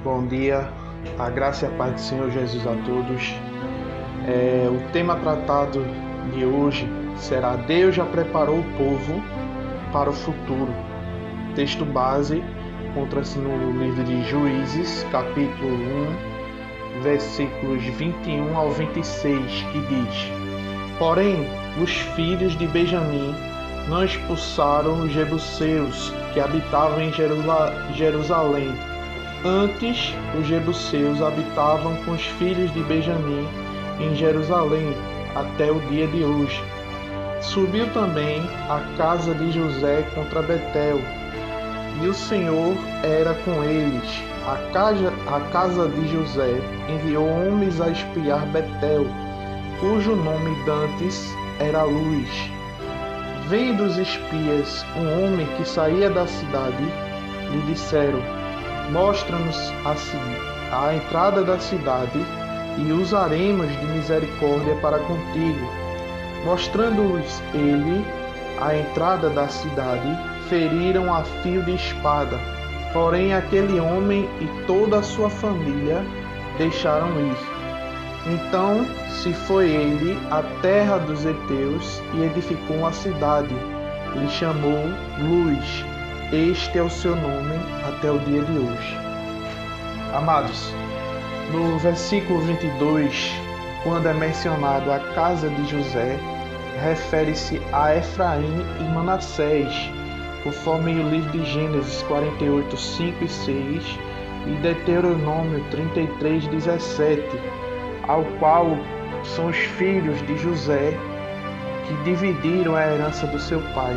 Bom dia, a graça e a paz do Senhor Jesus a todos. O tema tratado de hoje será Deus já preparou o povo para o futuro. Texto base encontra-se no livro de Juízes, capítulo 1, versículos 21 ao 26, que diz: Porém, os filhos de Benjamim não expulsaram os jebuseus que habitavam em Jerusalém. Antes, os jebuseus habitavam com os filhos de Benjamim em Jerusalém até o dia de hoje. Subiu também a casa de José contra Betel, e o Senhor era com eles. A casa de José enviou homens a espiar Betel, cujo nome dantes era Luz. Vendo os espias um homem que saía da cidade, lhe disseram: Mostra-nos a entrada da cidade, e usaremos de misericórdia para contigo. Mostrando-lhes ele a entrada da cidade, feriram a fio de espada. Porém aquele homem e toda a sua família deixaram ir. Então se foi ele à terra dos heteus e edificou uma cidade. Lhe chamou Luz. Este é o seu nome até o dia de hoje. Amados, no versículo 22, quando é mencionado a casa de José, refere-se a Efraim e Manassés, conforme o livro de Gênesis 48, 5 e 6 e Deuteronômio 33, 17, ao qual são os filhos de José que dividiram a herança do seu pai.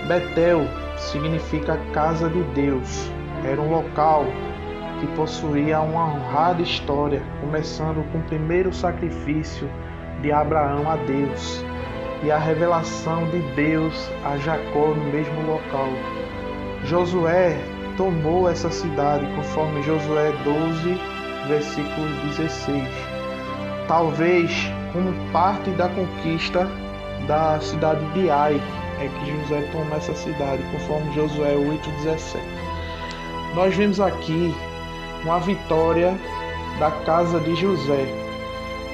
Betel significa casa de Deus. Era um local que possuía uma honrada história, começando com o primeiro sacrifício de Abraão a Deus e a revelação de Deus a Jacó no mesmo local. Josué tomou essa cidade, conforme Josué 12, versículo 16. Talvez como parte da conquista da cidade de Ai, é que José toma essa cidade, conforme Josué 8,17. Nós vemos aqui uma vitória da casa de José.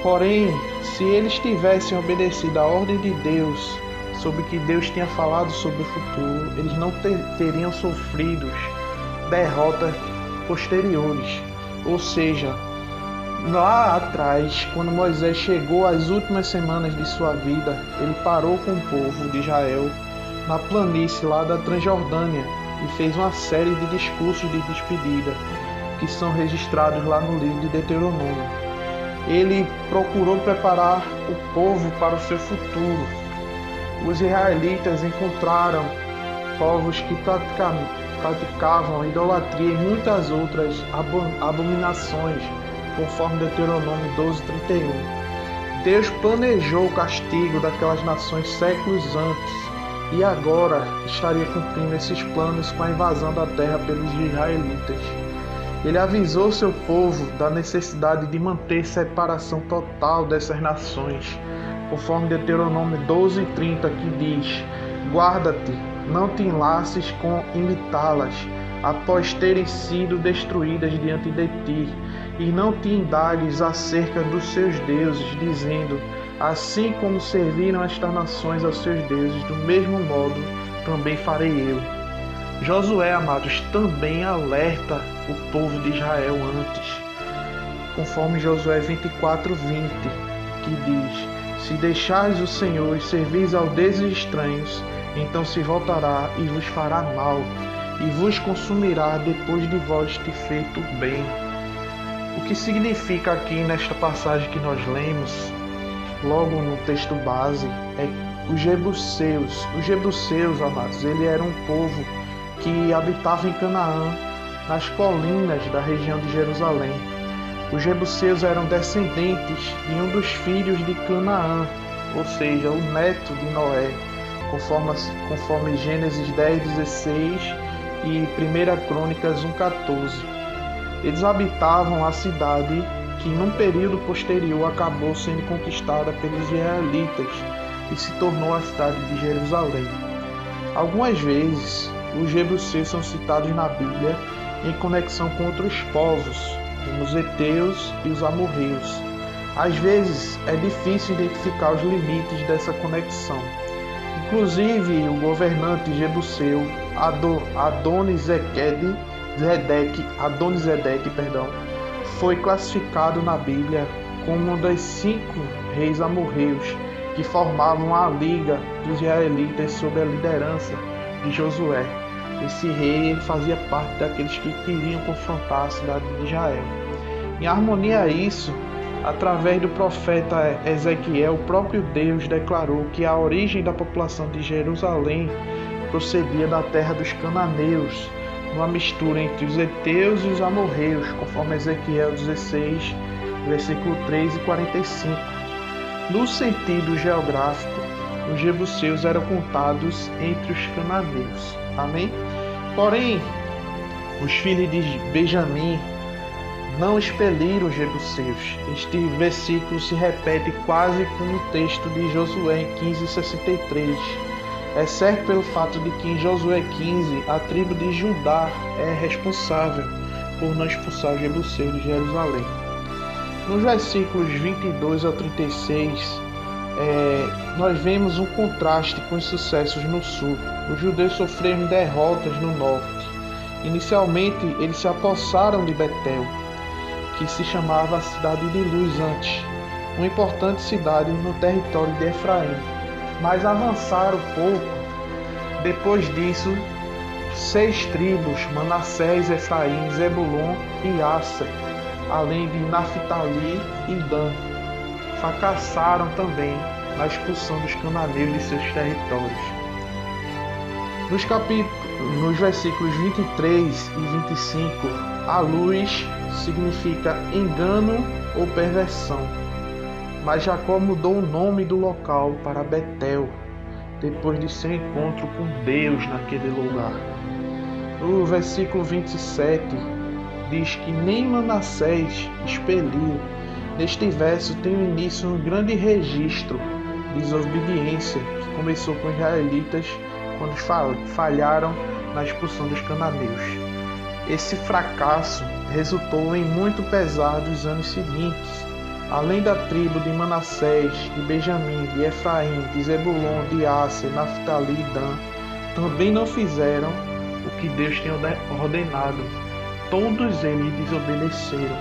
Porém, se eles tivessem obedecido à ordem de Deus, sobre o que Deus tinha falado sobre o futuro, eles não teriam sofrido derrotas posteriores. Ou seja, lá atrás, quando Moisés chegou às últimas semanas de sua vida, ele parou com o povo de Israel na planície lá da Transjordânia e fez uma série de discursos de despedida que são registrados lá no livro de Deuteronômio. Ele procurou preparar o povo para o seu futuro. Os israelitas encontraram povos que praticavam idolatria e muitas outras abominações, conforme Deuteronômio 12:31. Deus planejou o castigo daquelas nações séculos antes e agora estaria cumprindo esses planos com a invasão da terra pelos israelitas. Ele avisou seu povo da necessidade de manter separação total dessas nações, conforme Deuteronômio 12:30, que diz: Guarda-te, não te enlaces com imitá-las, após terem sido destruídas diante de ti, e não te indagues acerca dos seus deuses, dizendo: Assim como serviram estas nações aos seus deuses, do mesmo modo também farei eu. Josué, amados, também alerta o povo de Israel antes, conforme Josué 24:20, que diz: Se deixares o Senhor e servis ao deuses estranhos, então se voltará e vos fará mal, e vos consumirá depois de vós ter feito bem. O que significa aqui nesta passagem que nós lemos, logo no texto base, é os jebuseus. Os jebuseus, amados, ele era um povo que habitava em Canaã, nas colinas da região de Jerusalém. Os jebuseus eram descendentes de um dos filhos de Canaã, ou seja, o neto de Noé, conforme Gênesis 10:16 e 1 Crônicas 1:14. Eles habitavam a cidade que, num período posterior, acabou sendo conquistada pelos israelitas e se tornou a cidade de Jerusalém. Algumas vezes, os jebuseus são citados na Bíblia em conexão com outros povos, como os heteus e os amorreus. Às vezes é difícil identificar os limites dessa conexão. Inclusive, o governante jebuseu Adonisedeque, foi classificado na Bíblia como um dos 5 reis amorreus que formavam a liga dos israelitas sob a liderança de Josué. Esse rei ele fazia parte daqueles que queriam confrontar a cidade de Israel. Em harmonia a isso, através do profeta Ezequiel, o próprio Deus declarou que a origem da população de Jerusalém procedia da terra dos cananeus, uma mistura entre os heteus e os amorreus, conforme Ezequiel 16, versículo 3 e 45. No sentido geográfico, os jebuseus eram contados entre os cananeus. Amém? Porém, os filhos de Benjamim não expeliram os jebuseus. Este versículo se repete quase com o texto de Josué em 15:63. É certo pelo fato de que em Josué 15 a tribo de Judá é responsável por não expulsar os jebuseus de Jerusalém. Nos versículos 22 ao 36, nós vemos um contraste com os sucessos no sul. Os judeus sofreram derrotas no norte. Inicialmente, eles se apossaram de Betel, que se chamava a cidade de Luz antes, uma importante cidade no território de Efraim, mas avançaram pouco. Depois disso, 6 tribos, Manassés, Efraim, Zebulon e Asser, além de Naftali e Dan, fracassaram também na expulsão dos cananeus de seus territórios. Nos versículos 23 e 25, a luz significa engano ou perversão, mas Jacó mudou o nome do local para Betel, depois de seu encontro com Deus naquele lugar. No versículo 27, diz que nem Manassés expeliu. Neste verso tem o início um grande registro de desobediência que começou com os israelitas quando falharam na expulsão dos cananeus. Esse fracasso resultou em muito pesar dos anos seguintes. Além da tribo de Manassés, de Benjamim, de Efraim, de Zebulon, de Asser, Naftali e Dan, também não fizeram o que Deus tinha ordenado. Todos eles desobedeceram.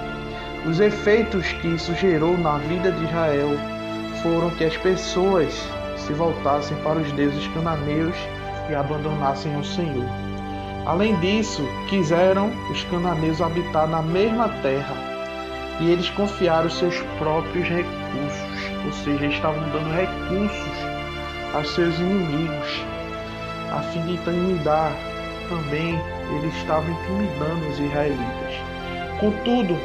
Os efeitos que isso gerou na vida de Israel foram que as pessoas se voltassem para os deuses cananeus e abandonassem o Senhor. Além disso, quiseram os cananeus habitar na mesma terra e eles confiaram seus próprios recursos, ou seja, estavam dando recursos aos seus inimigos, a fim de intimidar também, eles estavam intimidando os israelitas. Contudo,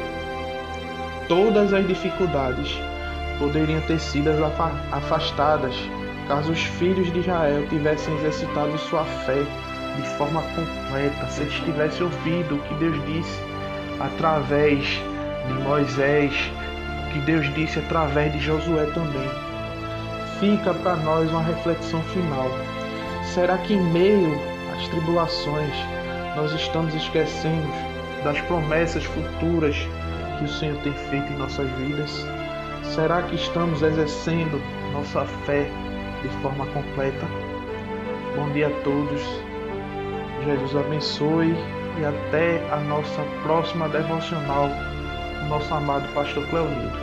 todas as dificuldades poderiam ter sido afastadas caso os filhos de Israel tivessem exercitado sua fé de forma completa, se eles tivessem ouvido o que Deus disse através de Moisés, o que Deus disse através de Josué também. Fica para nós uma reflexão final. Será que em meio às tribulações nós estamos esquecendo das promessas futuras que o Senhor tem feito em nossas vidas? Será que estamos exercendo nossa fé de forma completa? Bom dia a todos. Jesus abençoe e até a nossa próxima devocional, o nosso amado pastor Cleonildo.